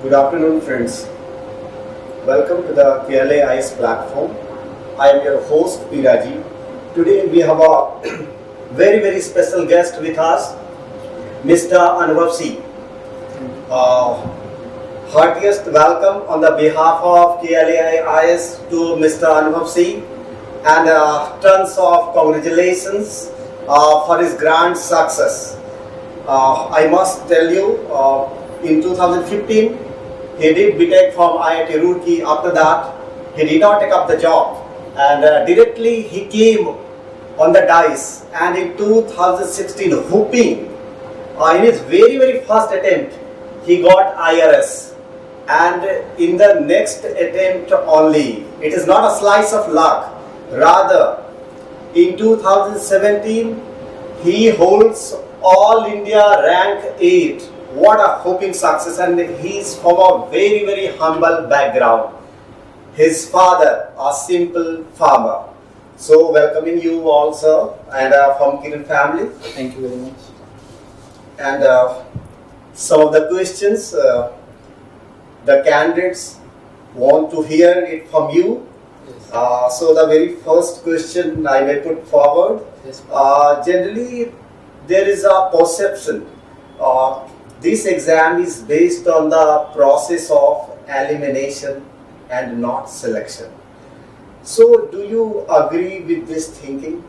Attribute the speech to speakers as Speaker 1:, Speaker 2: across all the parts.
Speaker 1: Good afternoon, friends. Welcome to the KLAI's platform. I am your host, Piraji. Today we have a very special guest with us, Mr. Anubhav Singh. Uh, Heartiest welcome on the behalf of KLAIS to Mr. Anubhav Singh and tons of congratulations for his grand success. I must tell you, in 2015, he did BTech from IIT Roorkee. After that, he did not take up the job, and directly he came on the dice. And in 2016, hoping in his very first attempt, he got IRS. And in the next attempt only, it is not a slice of luck. Rather, in 2017, he holds All India rank 8. What a hoping success, and he is from a very humble background. His father, a simple farmer. So welcoming you also, and from Kiran family.
Speaker 2: Thank you very much.
Speaker 1: And some of the questions the candidates want to hear it from you.
Speaker 2: Yes.
Speaker 1: So the very first question I may put forward.
Speaker 2: Yes.
Speaker 1: Generally, there is a perception. This exam is based on the process of elimination and not selection. So, do you agree with this thinking?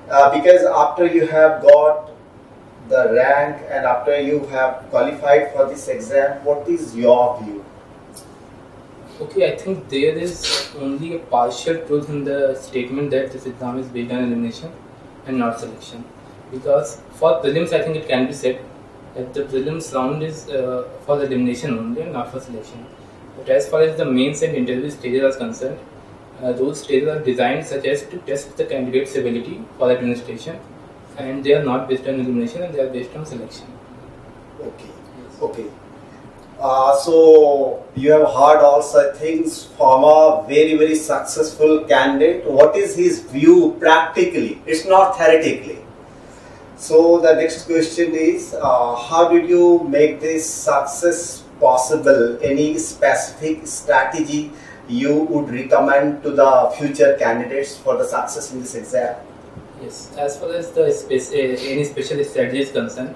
Speaker 1: Because after you have got the rank and after you have qualified for this exam, what is your view?
Speaker 2: Okay, I think there is only a partial truth in the statement that this exam is based on elimination and not selection. Because for prelims, I think it can be said that the prelims round is for elimination only and not for selection. But as far as the mains and interview stages are concerned, those stages are designed such as to test the candidate's ability for administration, and they are not based on elimination and they are based on selection.
Speaker 1: Okay. Okay. So you have heard also things from a very successful candidate. What is his view practically? It's not theoretically. So the next question is, how did you make this success possible? Any specific strategy you would recommend to the future candidates for the success in this exam?
Speaker 2: Yes, as far as the any special strategy is concerned,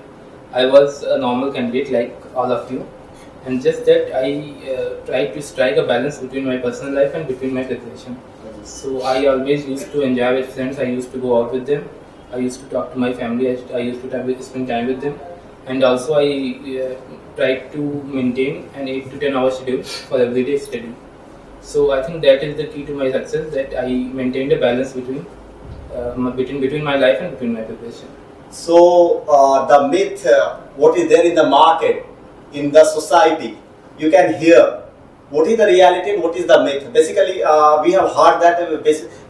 Speaker 2: I was a normal candidate like all of you, and just that I tried to strike a balance between my personal life and between my preparation. So I always used to enjoy with friends. I used to go out with them. I used to talk to my family. I used to spend time with them, and also I tried to maintain an 8 to 10 hour schedule for everyday study. So I think that is the key to my success. That I maintained a balance between my life and between my preparation.
Speaker 1: So the myth, what is there in the market, in the society, you can hear. What is the reality and what is the myth? Basically, we have heard that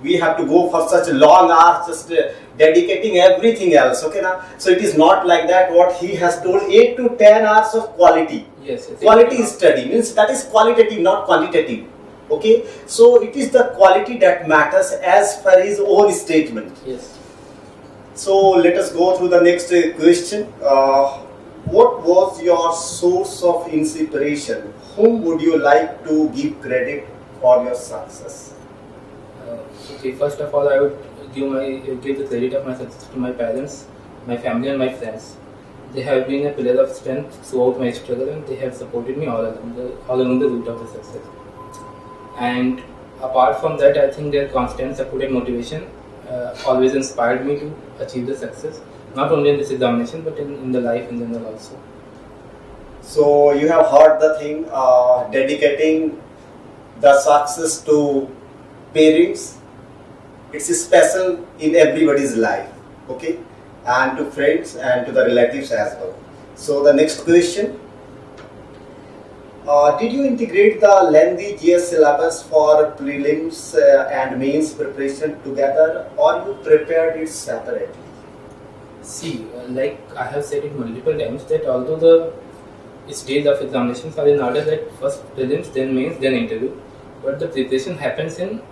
Speaker 1: we have to go for such long hours, just dedicating everything else. Okay, now, so it is not like that. What he has told, 8 to 10 hours of quality.
Speaker 2: Yes.
Speaker 1: Quality study means that is qualitative, not quantitative. Okay, so it is the quality that matters as per his own statement.
Speaker 2: Yes.
Speaker 1: So let us go through the next question. What was your source of inspiration? Whom would you like to give credit for your success?
Speaker 2: Okay, first of all, I would give the credit of my success to my parents, my family, and my friends. They have been a pillar of strength throughout my struggle, and they have supported me all along the route of the success. And apart from that, I think their constant support and motivation always inspired me to achieve the success, not only in this examination but in the life in general also.
Speaker 1: So you have heard the thing, dedicating the success to parents. It's special in everybody's life, okay, and to friends and to the relatives as well. So the next question. Did you integrate the lengthy GS syllabus for prelims and mains preparation together, or you prepared it separately?
Speaker 2: See, like I have said it multiple times that although the stage of examinations are in order, that first prelims, then mains, then interview, but the preparation happens in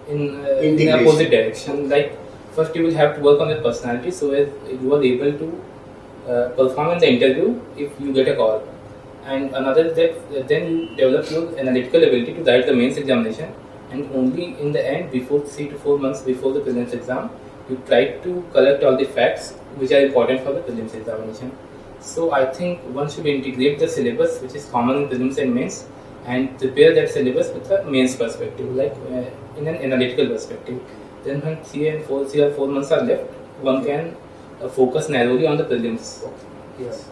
Speaker 2: opposite direction. Like first you will have to work on your personality so as you are able to perform in the interview if you get a call. and another is that then you develop your analytical ability to write the mains examination, and only in the end, before 3 to 4 months before the prelims exam, you try to collect all the facts which are important for the prelims examination. So I think one should integrate the syllabus which is common in prelims and mains, and prepare that syllabus with a mains perspective, like in an analytical perspective. Then when 3 or 4 months are left, one can focus narrowly on the prelims. Yes.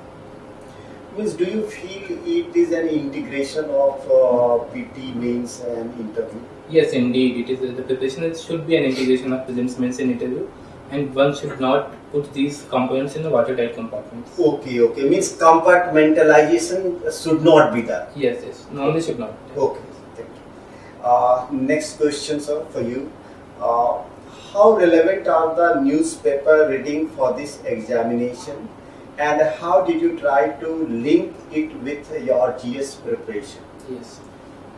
Speaker 1: Means, do you feel it is an integration of PT, mains, and interview?
Speaker 2: Yes, indeed. It is the preparation should be an integration of prelims, mains, and interview, and one should not put these components in the watertight compartments.
Speaker 1: Okay. Means compartmentalization should not be done.
Speaker 2: Yes. Normally should not.
Speaker 1: Okay, thank you. Next question, sir, for you. How relevant are the newspaper reading for this examination, and how did you try to link it with your GS preparation?
Speaker 2: Yes.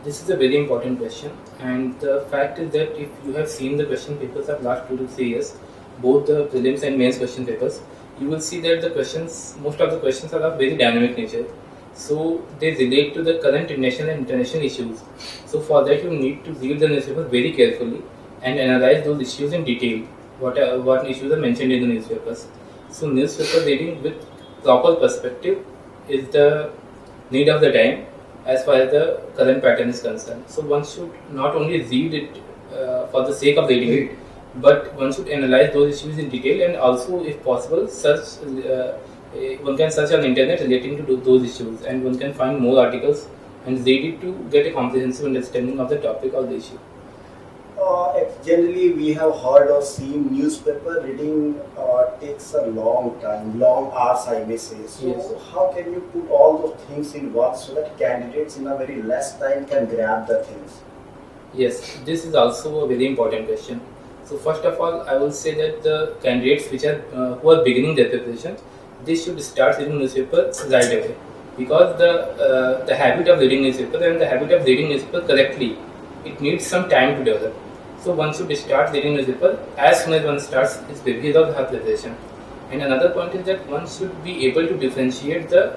Speaker 2: This is a very important question, and the fact is that if you have seen the question papers of last 2 to 3 years, both the prelims and mains question papers, you will see that the questions, most of the questions are of very dynamic nature. So they relate to the current national and international issues. So for that you need to read the newspaper very carefully and analyze those issues in detail. What issues are mentioned in the newspapers. So newspaper reading with proper perspective is the need of the time as far as the current pattern is concerned. So one should not only read it for the sake of reading it, but one should analyze those issues in detail, and also, if possible, search. One can search on internet relating to those issues, and one can find more articles and read it to get a comprehensive understanding of the topic or the issue.
Speaker 1: Generally, we have heard or seen newspaper reading takes a long time, long hours, I may say. So,
Speaker 2: Yes.
Speaker 1: how can you put all those things in one so that candidates in a very less time can grab the things?
Speaker 2: Yes, this is also a very important question. So first of all, I will say that the candidates who are beginning their preparation, they should start reading newspaper right away, because the habit of reading newspaper and the habit of reading newspaper correctly, it needs some time to develop. So one should start reading newspaper as soon as one starts his her preparation. And another point is that one should be able to differentiate the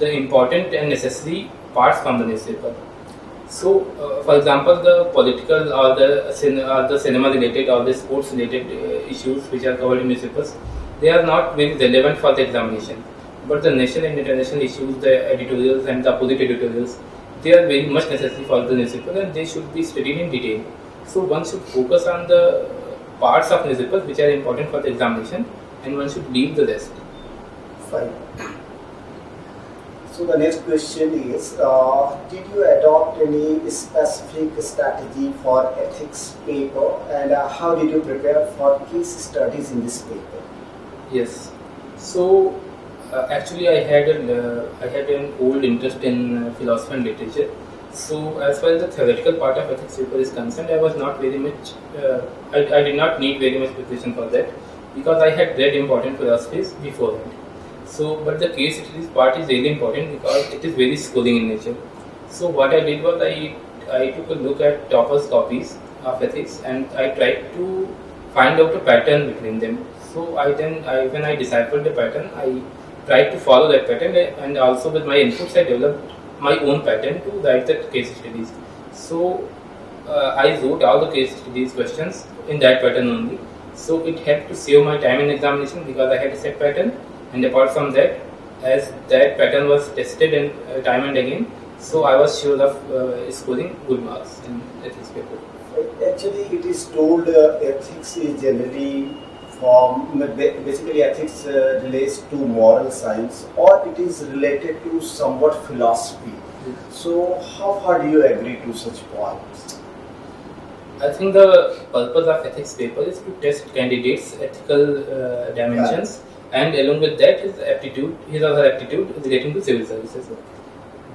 Speaker 2: important and necessary parts from the newspaper. So, for example, the political or the cinema related or the sports related issues which are covered in newspapers, they are not very relevant for the examination. But the national and international issues, the editorials and the opposite editorials, they are very much necessary for the newspaper, and they should be studied in detail. So one should focus on the parts of newspapers which are important for the examination, and one should leave the rest.
Speaker 1: Fine. So the next question is, did you adopt any specific strategy for ethics paper, and how did you prepare for case studies in this paper?
Speaker 2: Yes. So actually, I had an old interest in philosophy and literature. So as far as the theoretical part of ethics paper is concerned, I was not very much. I did not need very much preparation for that, because I had read important philosophies beforehand. So, but the case studies part is really important because it is very schooling in nature. So what I did was I took a look at toppers copies of ethics, and I tried to find out a pattern between them. So when I deciphered the pattern, I tried to follow that pattern, and also with my inputs I developed my own pattern to write the case studies. So I wrote all the case studies questions in that pattern only. So it helped to save my time in examination because I had a set pattern. And apart from that, as that pattern was tested and time and again, so I was sure of scoring good marks in ethics paper.
Speaker 1: Actually, it is told ethics is generally basically ethics relates to moral science, or it is related to somewhat philosophy. So how far do you agree to such points?
Speaker 2: I think the purpose of ethics paper is to test candidates' ethical dimensions. And along with that, his or her aptitude relating to civil services.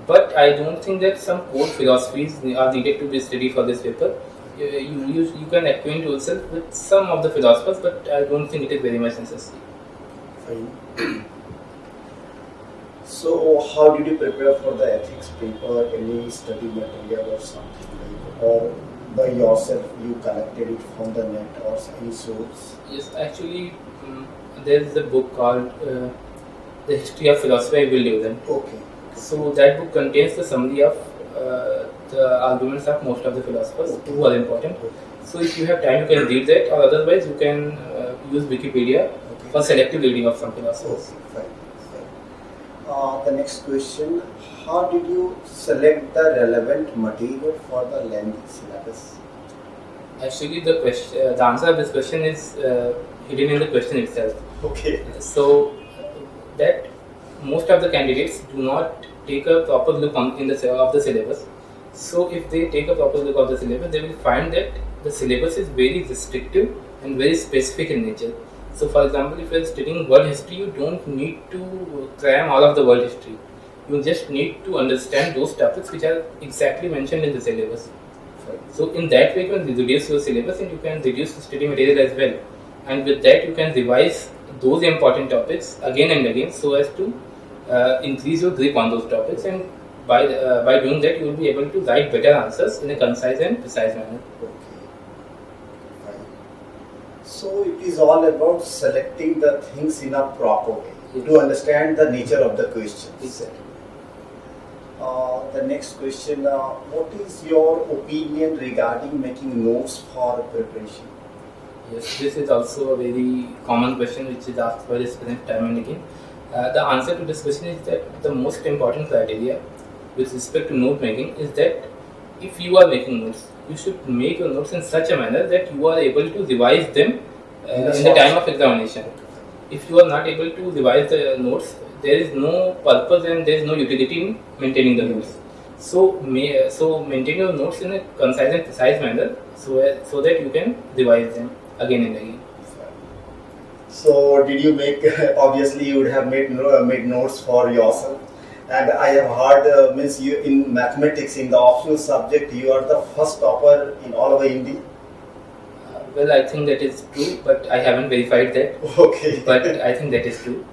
Speaker 2: But I don't think that some core philosophies are needed to be studied for this paper. You can acquaint yourself with some of the philosophers, but I don't think it is very much necessary.
Speaker 1: Fine. So, how did you prepare for the ethics paper? Any study material or something like, or by yourself you collected it from the net or any source?
Speaker 2: Yes, actually. There is a book called The History of Philosophy by Will Lewden.
Speaker 1: Okay.
Speaker 2: So that book contains the summary of the arguments of most of the philosophers who are important. So if you have time, you can read that, or otherwise you can use Wikipedia for selective reading of some philosophers.
Speaker 1: Okay, fine. The next question: how did you select the relevant material for the lengthy syllabus?
Speaker 2: Actually, the answer of this question is hidden in the question itself.
Speaker 1: Okay.
Speaker 2: So that most of the candidates do not take a proper look of the syllabus. So if they take a proper look of the syllabus, they will find that the syllabus is very restrictive and very specific in nature. So for example, if you are studying world history, you don't need to cram all of the world history. You just need to understand those topics which are exactly mentioned in the syllabus. So in that way, you can reduce your syllabus and you can reduce the study material as well. And with that, you can revise those important topics again and again so as to increase your grip on those topics. And by doing that, you will be able to write better answers in a concise and precise manner.
Speaker 1: Okay. Fine. So it is all about selecting the things in a proper way to understand the nature of the questions.
Speaker 2: Exactly.
Speaker 1: The next question, what is your opinion regarding making notes for preparation?
Speaker 2: Yes, this is also a very common question which is asked by the student time and again. The answer to this question is that the most important criteria with respect to note making is that if you are making notes, you should make your notes in such a manner that you are able to revise them in the time of examination. If you are not able to revise the notes, there is no purpose and there is no utility in maintaining the notes. So maintain your notes in a concise and precise manner so that you can revise them again and again.
Speaker 1: So did you make, obviously you would have made notes for yourself, and I have heard means you in mathematics, in the optional subject, you are the first topper in all over India.
Speaker 2: Well, I think that is true, but I haven't verified that.
Speaker 1: Okay.
Speaker 2: But I think that is true.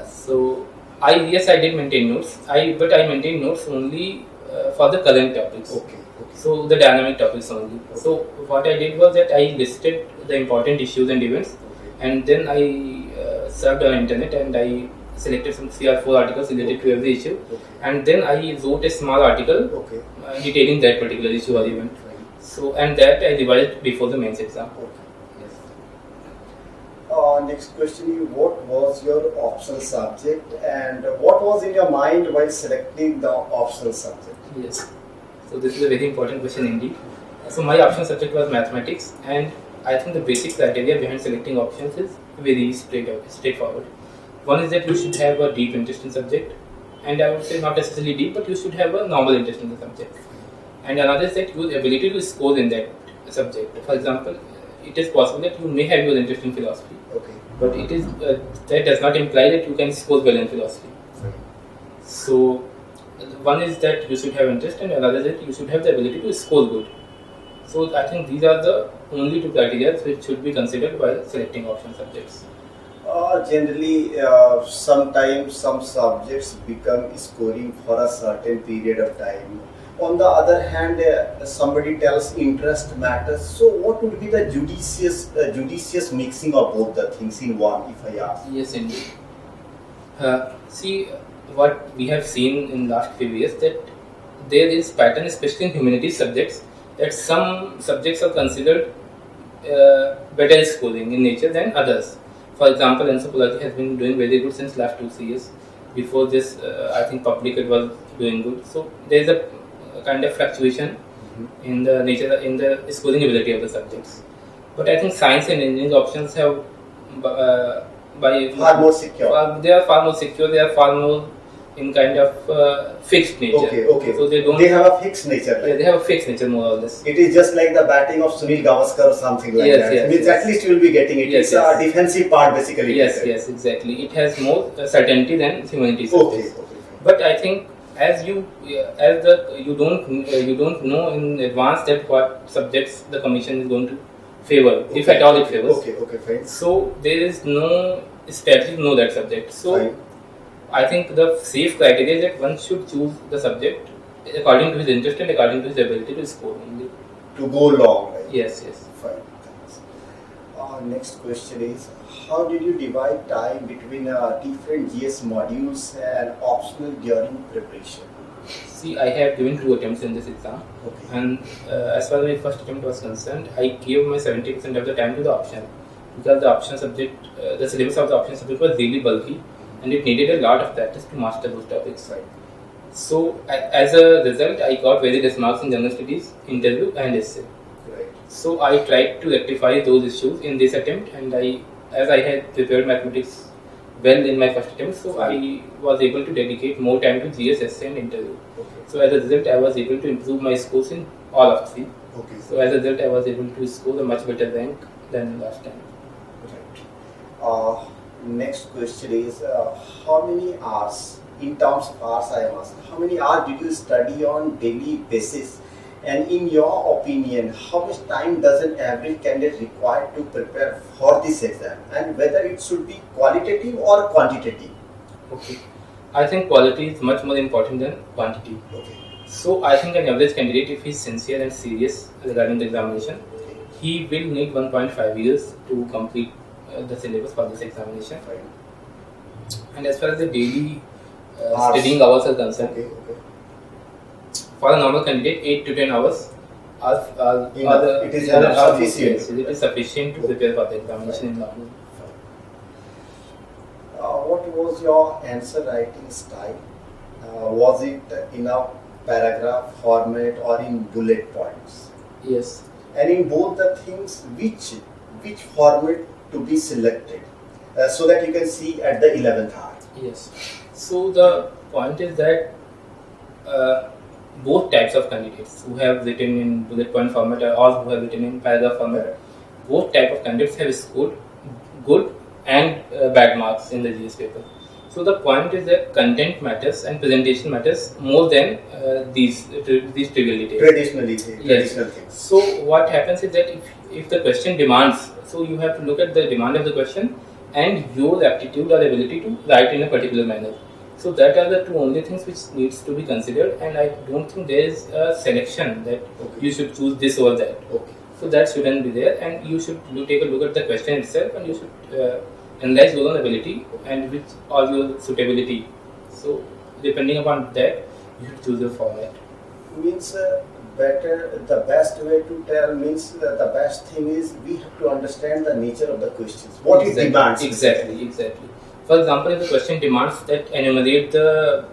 Speaker 2: So I did maintain notes. But I maintain notes only for the current topics.
Speaker 1: Okay.
Speaker 2: So the dynamic topics only. So what I did was that I listed the important issues and events, and then I searched on internet and I selected some 3 or 4 articles related to every issue, and then I wrote a small article detailing that particular issue or event. So and that I revised before the mains exam. Yes.
Speaker 1: Next question: what was your optional subject, and what was in your mind while selecting the optional subject?
Speaker 2: Yes. So this is a very important question indeed. So my optional subject was mathematics, and I think the basic criteria behind selecting options is very straightforward. One is that you should have a deep interest in subject, and I would say not necessarily deep, but you should have a normal interest in the subject. And another is that your ability to score in that subject. For example, it is possible that you may have your interest in philosophy, but it is that does not imply that you can score well in philosophy. So one is that you should have interest, and another is that you should have the ability to score good. So I think these are the only 2 criteria which should be considered while selecting option subjects.
Speaker 1: Generally, sometimes some subjects become scoring for a certain period of time. On the other hand, somebody tells interest matters. So, what would be the judicious mixing of both the things in one, if I ask?
Speaker 2: Yes, indeed. See, what we have seen in last few years that there is pattern, especially in humanities subjects, that some subjects are considered better scoring in nature than others. For example, anthropology has been doing very good since last 2-3 years. Before this, I think public it was doing good. So there is a kind of fluctuation in the nature, in the scoring ability of the subjects. But I think science and engineering options have
Speaker 1: far more secure.
Speaker 2: They are far more secure. They are far more in kind of fixed nature.
Speaker 1: Okay.
Speaker 2: So
Speaker 1: they have a fixed nature.
Speaker 2: Yeah, they have a fixed nature more or less.
Speaker 1: It is just like the batting of Sunil Gavaskar or something like that.
Speaker 2: Yes,
Speaker 1: Means at least you will be getting it. It's a defensive part basically.
Speaker 2: Yes, exactly. It has more certainty than humanities.
Speaker 1: Okay.
Speaker 2: But I think you don't know in advance that what subjects the commission is going to favor, if at all it favors.
Speaker 1: Okay, fine.
Speaker 2: So there is no strategy to know that subject. So
Speaker 1: fine.
Speaker 2: I think the safe criteria is that one should choose the subject according to his interest and according to his ability to score only.
Speaker 1: To go long. Right?
Speaker 2: Yes.
Speaker 1: Fine. Thanks. Next question is, how did you divide time between different GS modules and optional during preparation?
Speaker 2: See, I have given 2 attempts in this exam,
Speaker 1: Okay.
Speaker 2: and as far as my first attempt was concerned, I gave my 70% of the time to the option, because the option subject, the syllabus of the option subject was really bulky, and it needed a lot of practice to master those topics.
Speaker 1: Right.
Speaker 2: So, as a result, I got very less marks in general studies, interview, and essay.
Speaker 1: Right.
Speaker 2: So I tried to rectify those issues in this attempt, and as I had prepared mathematics well in my first attempt, so I was able to dedicate more time to GS, essay, and interview.
Speaker 1: Okay.
Speaker 2: So as a result, I was able to improve my scores in all of three.
Speaker 1: Okay.
Speaker 2: So as a result, I was able to score a much better rank than last time.
Speaker 1: Right. Next question is, how many hours, in terms of hours I am asking, how many hours did you study on daily basis? And in your opinion, how much time does an average candidate require to prepare for this exam? And whether it should be qualitative or quantitative?
Speaker 2: Okay. I think quality is much more important than quantity.
Speaker 1: Okay.
Speaker 2: So I think an average candidate, if he is sincere and serious regarding the examination,
Speaker 1: Okay.
Speaker 2: he will need 1.5 years to complete the syllabus for this examination.
Speaker 1: Fine.
Speaker 2: And as far as the daily
Speaker 1: Hours.
Speaker 2: studying hours are concerned,
Speaker 1: Okay. Okay.
Speaker 2: for a normal candidate, 8 to 10 hours are
Speaker 1: Enough. It is
Speaker 2: are-
Speaker 1: enough,
Speaker 2: are-
Speaker 1: sufficient.
Speaker 2: yes, it is sufficient to prepare for the examination in normal.
Speaker 1: What was your answer writing style? Was it in a paragraph format or in bullet points?
Speaker 2: Yes.
Speaker 1: And in both the things, which format to be selected so that you can see at the 11th hour?
Speaker 2: Yes. So the point is that both types of candidates who have written in bullet point format or who have written in paragraph format, both type of candidates have scored good and bad marks in the GS paper. So the point is that content matters and presentation matters more than these trivial details.
Speaker 1: Traditional things.
Speaker 2: So what happens is that if the question demands, so you have to look at the demand of the question and your aptitude or ability to write in a particular manner. So that are the two only things which needs to be considered, and I don't think there is a selection that you should choose this or that.
Speaker 1: Okay.
Speaker 2: So that shouldn't be there, and you should take a look at the question itself, and you should analyze your own ability and with all your suitability. So depending upon that, you should choose your format.
Speaker 1: Means the best way to tell means the best thing is we have to understand the nature of the questions. What it demands.
Speaker 2: Exactly. For example, if the question demands that enumerate the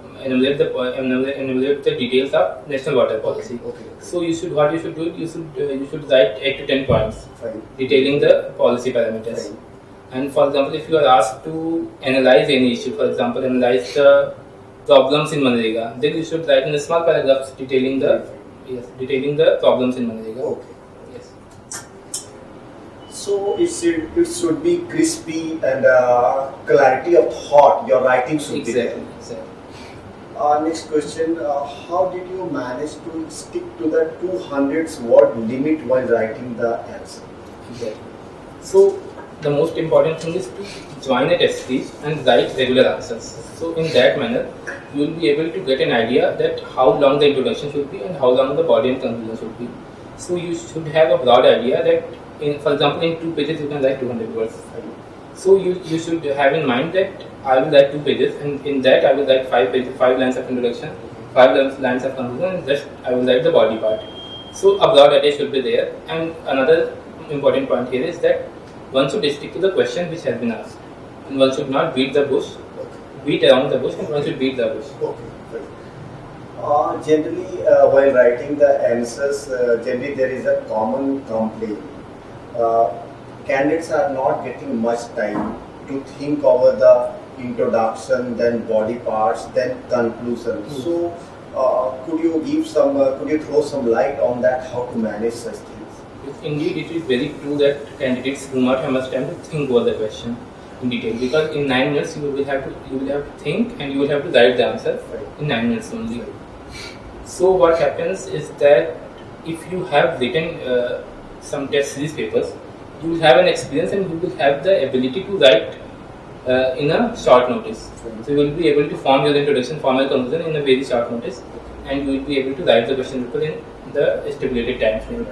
Speaker 2: details of national water policy.
Speaker 1: Okay.
Speaker 2: So you should you should write 8 to 10 points
Speaker 1: Fine.
Speaker 2: detailing the policy parameters.
Speaker 1: Fine.
Speaker 2: And for example, if you are asked to analyze any issue, for example, analyze the problems in Manrega, then you should write in a small paragraphs detailing the problems in Manrega.
Speaker 1: Okay.
Speaker 2: Yes.
Speaker 1: So it should be crispy and clarity of thought. Your writing should be there.
Speaker 2: Exactly.
Speaker 1: Next question: how did you manage to stick to the 200 word limit while writing the answer?
Speaker 2: Exactly. So the most important thing is to join a test series and write regular answers. So in that manner, you will be able to get an idea that how long the introduction should be and how long the body and conclusion should be. So you should have a broad idea that, for example, in 2 pages you can write 200 words. So you should have in mind that I will write 2 pages, and in that I will write 5 lines of introduction, 5 lines of conclusion, and just I will write the body part. So a broad idea should be there. And another important point here is that one should stick to the question which has been asked, and one should not beat around the bush, and one should beat the bush.
Speaker 1: Okay. Generally, while writing the answers, generally there is a common complaint. Candidates are not getting much time to think over the introduction, then body parts, then conclusion. So, could you throw some light on that? How to manage such things?
Speaker 2: Indeed, it is very true that candidates do not have much time to think over the question in detail, because in 9 minutes you will have to think and you will have to write the answer in 9 minutes only. So what happens is that if you have written some test series papers, you will have an experience and you will have the ability to write in a short notice. So you will be able to form your introduction, form your conclusion in a very short notice, and you will be able to write the question paper in the stipulated time frame.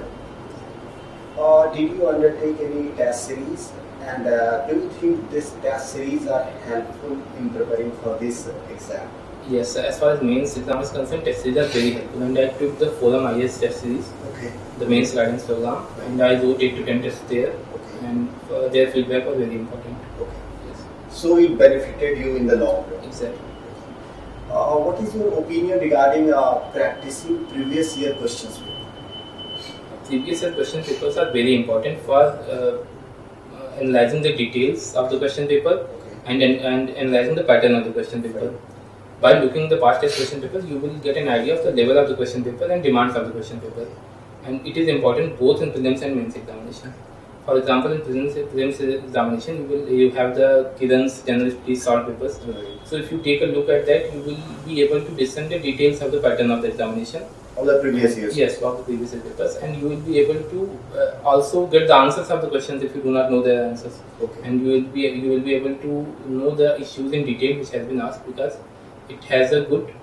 Speaker 1: Did you undertake any test series? And do you think this test series are helpful in preparing for this exam?
Speaker 2: Yes, as far as mains exam is concerned, test series are very helpful. And I took the Forum IS test series,
Speaker 1: Okay.
Speaker 2: the mains guidance program, and I wrote 8 to 10 tests there.
Speaker 1: Okay.
Speaker 2: And their feedback was very important.
Speaker 1: Okay.
Speaker 2: Yes,
Speaker 1: So it benefited you in the long run.
Speaker 2: exactly.
Speaker 1: What is your opinion regarding practicing previous year questions?
Speaker 2: Previous year question papers are very important for analyzing the details of the question paper
Speaker 1: Okay.
Speaker 2: and analyzing the pattern of the question paper. By looking at the past test question papers, you will get an idea of the level of the question paper and demands of the question paper. And it is important both in prelims and mains examination. For example, in prelims examination, you have the Kiran's general studies short papers.
Speaker 1: Right.
Speaker 2: So if you take a look at that, you will be able to discern the details of the pattern of the examination.
Speaker 1: Of the previous years.
Speaker 2: Yes, of the previous year papers, and you will be able to also get the answers of the questions if you do not know the answers.
Speaker 1: Okay.
Speaker 2: And you will be able to know the issues in detail which has been asked, because it has a good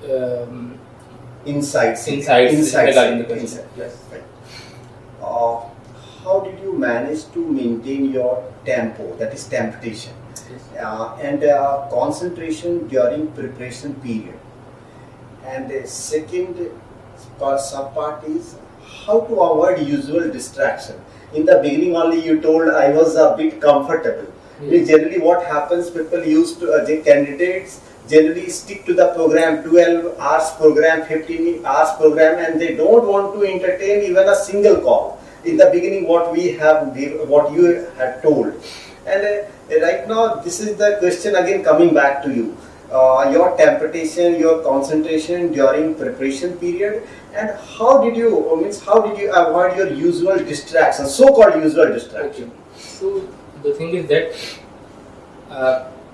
Speaker 1: Insights
Speaker 2: regarding the question.
Speaker 1: Insight.
Speaker 2: Yes.
Speaker 1: Right. How did you manage to maintain your tempo, that is temptation, and concentration during preparation period? And the second sub-part is how to avoid usual distraction. In the beginning only you told I was a bit comfortable.
Speaker 2: Yes.
Speaker 1: Generally what happens, people used to, the candidates generally stick to the program, 12 hours program, 15 hours program, and they don't want to entertain even a single call. In the beginning what you had told. And right now this is the question again coming back to you. Your temptation, your concentration during preparation period, and how did you avoid your usual distractions, so-called usual distractions?
Speaker 2: Okay. So the thing is that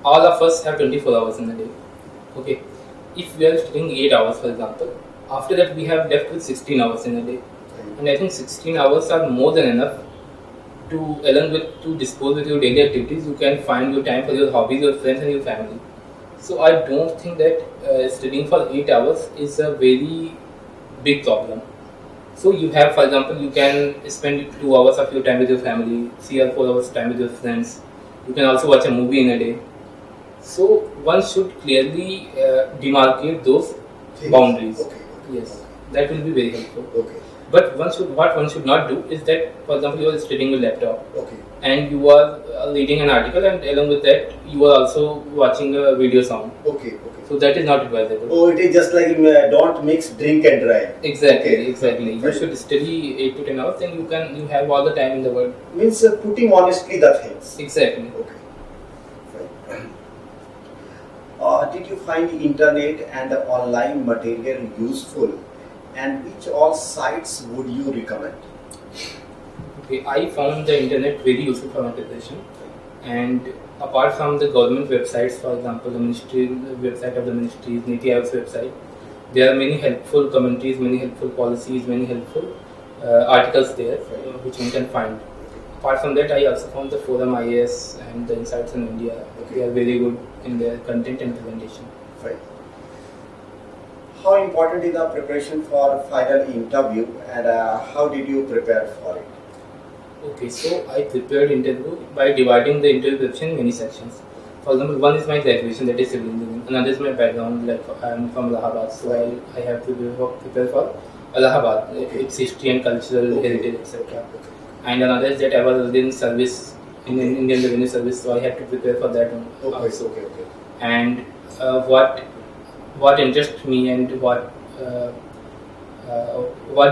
Speaker 2: all of us have 24 hours in a day. Okay. If we are studying 8 hours, for example, after that we have left with 16 hours in a day, and I think 16 hours are more than enough to, along with to dispose with your daily activities. You can find your time for your hobbies, your friends, and your family. So I don't think that studying for 8 hours is a very big problem. So you have, for example, you can spend 2 hours of your time with your family, 3 or 4 hours time with your friends. You can also watch a movie in a day. So one should clearly demarcate those boundaries.
Speaker 1: Okay.
Speaker 2: Yes, that will be very helpful.
Speaker 1: Okay.
Speaker 2: But what one should not do is that, for example, you are studying your laptop
Speaker 1: Okay.
Speaker 2: and you are reading an article, and along with that you are also watching a video sound.
Speaker 1: Okay. Okay.
Speaker 2: So that is not advisable.
Speaker 1: Oh, it is just like don't mix drink and drive.
Speaker 2: Exactly,
Speaker 1: Okay.
Speaker 2: exactly. You
Speaker 1: Right.
Speaker 2: should study 8 to 10 hours, then you have all the time in the world.
Speaker 1: Means putting honestly the things.
Speaker 2: Exactly.
Speaker 1: Okay. Fine. Did you find internet and online material useful, and which all sites would you recommend?
Speaker 2: Okay, I found the internet very useful for my preparation, and apart from the government websites, for example, the website of the ministries, Niti Aayog's website, there are many helpful commentaries, many helpful policies, many helpful articles there which one can find. Apart from that, I also found the Forum IAS and the Insights in India. They are very good in their content and presentation.
Speaker 1: Fine. How important is the preparation for final interview, and how did you prepare for it?
Speaker 2: Okay, so I prepared interview by dividing the interview preparation in many sections. For example, one is my graduation, that is civil engineering. Another is my background, like I am from Allahabad, so I have to prepare for Allahabad, its history and cultural heritage, etc. And another is that I was in service in Indian Revenue Service, so I had to prepare for that also.
Speaker 1: Okay.
Speaker 2: And what interests me and what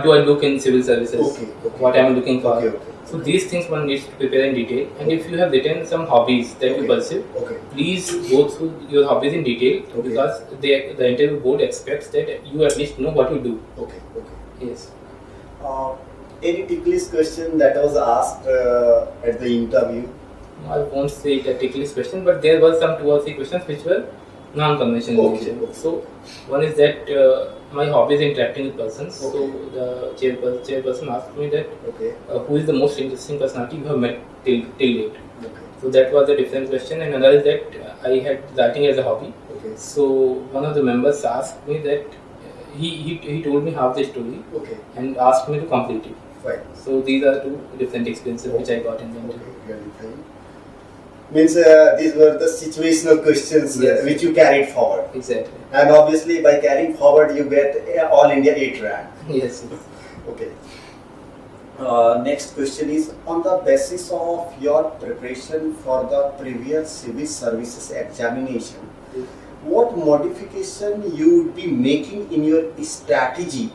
Speaker 2: do I look in civil services?
Speaker 1: Okay.
Speaker 2: What I am looking for.
Speaker 1: Okay.
Speaker 2: So these things one needs to prepare in detail. And if you have written some hobbies that you pursue,
Speaker 1: Okay.
Speaker 2: please go through your hobbies in detail, because the interview board expects that you at least know what you do.
Speaker 1: Okay.
Speaker 2: Yes.
Speaker 1: Any ticklish question that was asked at the interview?
Speaker 2: I won't say it a ticklish question, but there were some 2 or 3 questions which were non-conventional in nature. So one is that my hobby is interacting with persons. So the chairperson asked me that who is the most interesting personality you have met till date. So that was a different question. And another is that I had writing as a hobby. So one of the members asked me that he told me half the story and asked me to complete it.
Speaker 1: Fine.
Speaker 2: So these are two different experiences which I got in the interview.
Speaker 1: Okay, really fine. Means these were the situational questions
Speaker 2: Yes.
Speaker 1: which you carried forward.
Speaker 2: Exactly.
Speaker 1: And obviously by carrying forward you get All India 8 rank.
Speaker 2: Yes.
Speaker 1: Okay. Next question is, on the basis of your preparation for the previous civil services examination, what modification you would be making in your strategy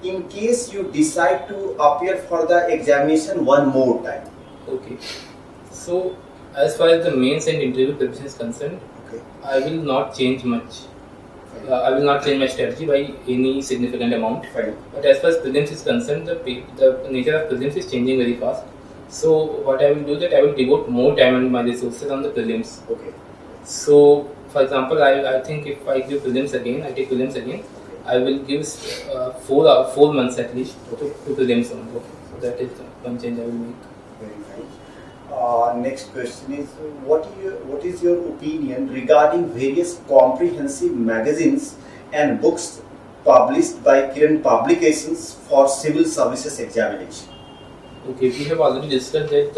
Speaker 1: in case you decide to appear for the examination one more time?
Speaker 2: Okay. So as far as the mains and interview preparation is concerned,
Speaker 1: Okay.
Speaker 2: I will not change much. I will not change my strategy by any significant amount.
Speaker 1: Fine.
Speaker 2: But as far as prelims is concerned, the nature of prelims is changing very fast. So what I will do that I will devote more time and my resources on the prelims.
Speaker 1: Okay.
Speaker 2: So for example, I think if I give prelims again, I take prelims again, I will give 4 months at least to prelims only. So that is the one change I will make.
Speaker 1: Very fine. Next question is, what is your opinion regarding various comprehensive magazines and books published by Kiran Publications for civil services examination?
Speaker 2: Okay, we have already discussed that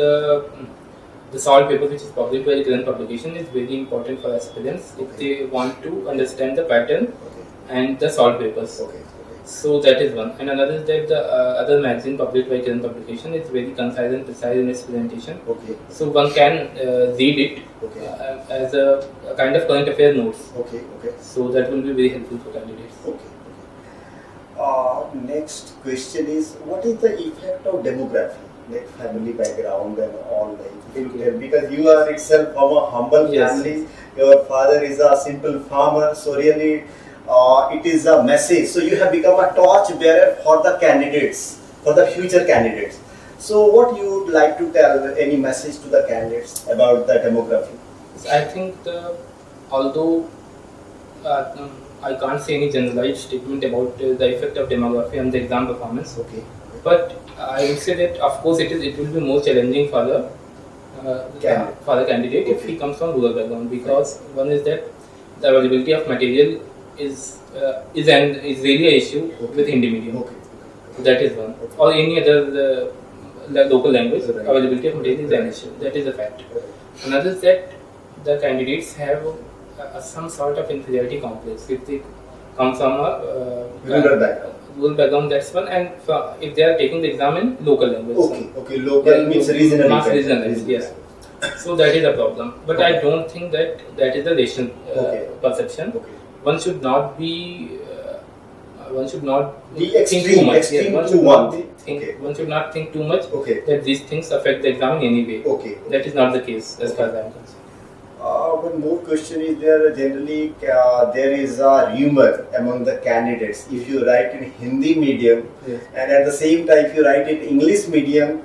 Speaker 2: the salt paper which is published by the current publication is very important for aspirants if they want to understand the pattern and the salt papers.
Speaker 1: Okay.
Speaker 2: So that is one. And another is that the other magazine published by current publication is very concise and precise in its presentation.
Speaker 1: Okay.
Speaker 2: So one can read it as a kind of current affair notes.
Speaker 1: Okay.
Speaker 2: So that will be very helpful for candidates.
Speaker 1: Okay. Next question is, what is the effect of demography, like family background and all, like if you tell, because you are itself from a humble family, your father is a simple farmer, so really it is a message. So you have become a torch bearer for the candidates, for the future candidates. So what you would like to tell, any message to the candidates about the demography?
Speaker 2: I think although I can't say any generalized statement about the effect of demography on the exam performance.
Speaker 1: Okay.
Speaker 2: But I would say that of course it will be more challenging for the candidate if he comes from rural background, because one is that the availability of material is really an issue with Hindi medium. That is one, or any other local language. Availability of material is an issue. That is a fact. Another is that the candidates have some sort of inferiority complex if they come from a rural background. That's one, and if they are taking the exam in local language.
Speaker 1: Okay. Local means regional.
Speaker 2: Regional language. Yes. So that is a problem. But I don't think that is the rational perception. One should not be. One should not think too much. One should not think too much that these things affect the exam in any way. That is not the case as far as I am concerned.
Speaker 1: One more question is there. Generally, there is a rumor among the candidates. If you write in Hindi medium, and at the same time, if you write in English medium,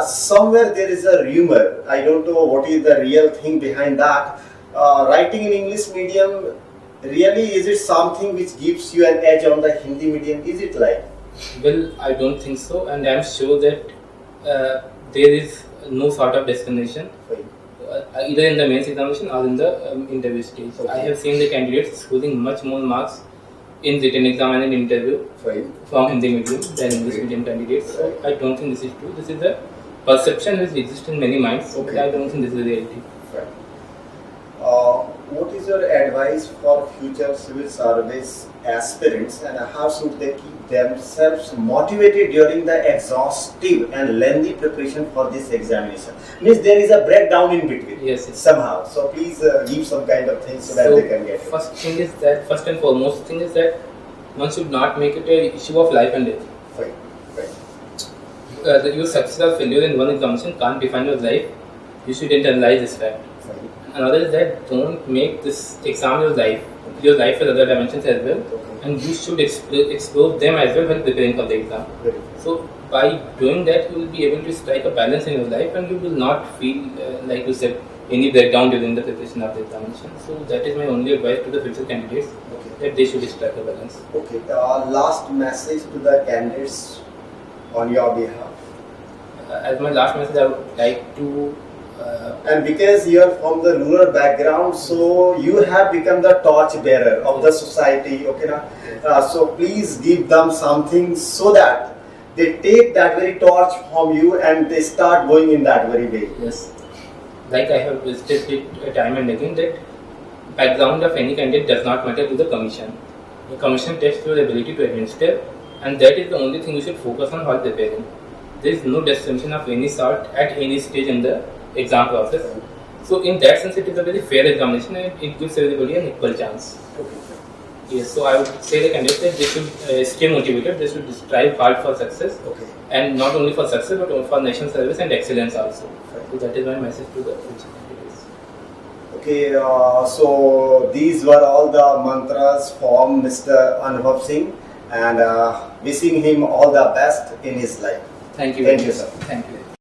Speaker 1: somewhere there is a rumor. I don't know what is the real thing behind that. Writing in English medium, really, is it something which gives you an edge on the Hindi medium? Is it like?
Speaker 2: Well, I don't think so, and I am sure that there is no sort of discrimination. Either in the mains examination or in the interview stage. I have seen the candidates scoring much more marks in written exam and in interview from Hindi medium than English medium candidates. So I don't think this is true. This is a perception which exists in many minds, but I don't think this is the reality.
Speaker 1: What is your advice for future civil service aspirants, and how should they keep themselves motivated during the exhaustive and lengthy preparation for this examination? Means there is a breakdown in between.
Speaker 2: Yes.
Speaker 1: Somehow. So please give some kind of things so that they can get it.
Speaker 2: First and foremost thing is that one should not make it an issue of life and death. Your success or failure in one examination can't define your life. You should internalize this fact. Another is that don't make this exam your life. Your life has other dimensions as well, and you should explore them as well when preparing for the exam. So by doing that, you will be able to strike a balance in your life, and you will not feel like you said any breakdown during the preparation of the examination. So that is my only advice to the future candidates, that they should strike a balance.
Speaker 1: Last message to the candidates on your behalf.
Speaker 2: As my last message, I would like to.
Speaker 1: And because you are from the rural background, so you have become the torch bearer of the society. So please give them something so that they take that very torch from you and they start going in that very way.
Speaker 2: Yes. Like I have stated time and again that background of any candidate does not matter to the commission. The commission tests your ability to administer, and that is the only thing you should focus on while preparing. There is no distinction of any sort at any stage in the exam process. So in that sense, it is a very fair examination and it gives everybody an equal chance.
Speaker 1: Okay.
Speaker 2: Yes, so I would say the candidates that they should stay motivated, they should strive hard for success,
Speaker 1: Okay.
Speaker 2: and not only for success but also for national service and excellence also. So that is my message to the future candidates.
Speaker 1: Okay, so these were all the mantras from Mr. Anubhav Singh, and wishing him all the best in his life.
Speaker 2: Thank you.
Speaker 1: Thank you, sir.
Speaker 2: Thank you.